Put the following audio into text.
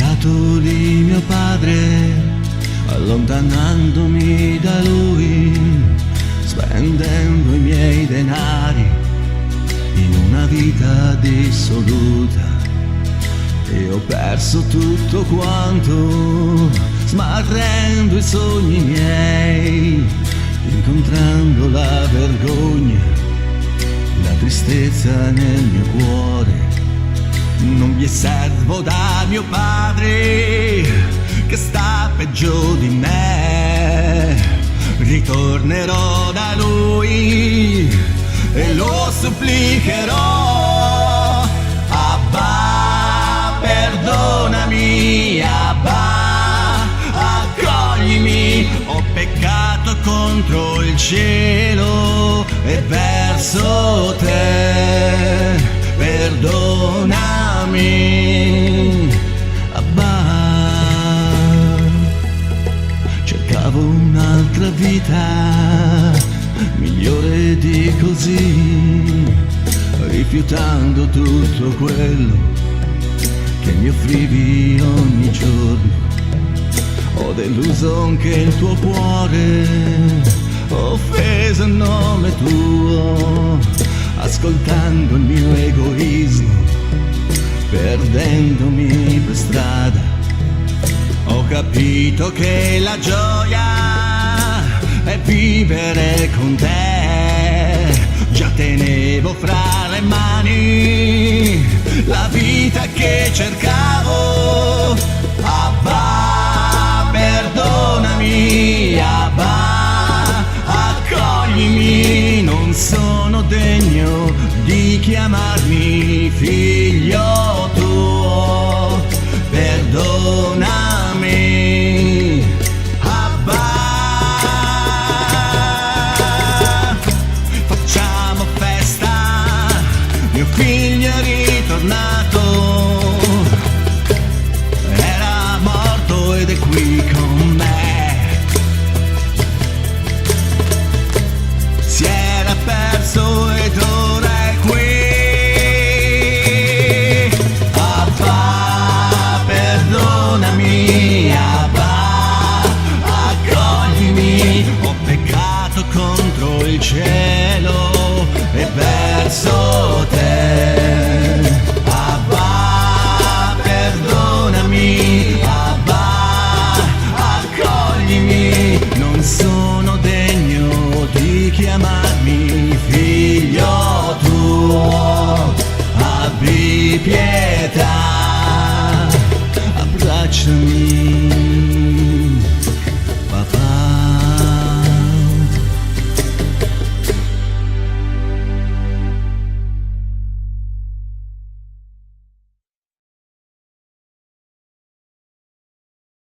lasciato lì mio padre, allontanandomi da lui, spendendo i miei denari in una vita dissoluta. E ho perso tutto quanto, smarrendo i sogni miei, incontrando la vergogna, la tristezza nel mio cuore. Non vi è servo da mio padre, che sta peggio di me. Ritornerò da lui e lo supplicherò: Abba, perdonami, Abba, accoglimi. Ho peccato contro il cielo e verso te, perdonami, Abba. Cercavo un'altra vita, migliore di così, rifiutando tutto quello che mi offrivi ogni giorno. Ho deluso anche il tuo cuore, ho offeso il nome tuo, ascoltando il mio egoismo, perdendomi per strada. Ho capito che la gioia è vivere con te. Già tenevo fra le mani la vita che cercavo. Abba, perdonami, Abba, accoglimi. Non sono degno di chiamarmi figlio tuo, perdonami, Abba. Facciamo festa, mio figlio è ritornato, era morto ed è qui con me. Si era perso ed ora è qui. Abba, perdonami, Abba, accoglimi. Ho peccato contro il cielo e verso te. Abba, perdonami, Abba, accoglimi. Non sono degno di chiamarmi figlio tuo, abbi pietà, abbracciami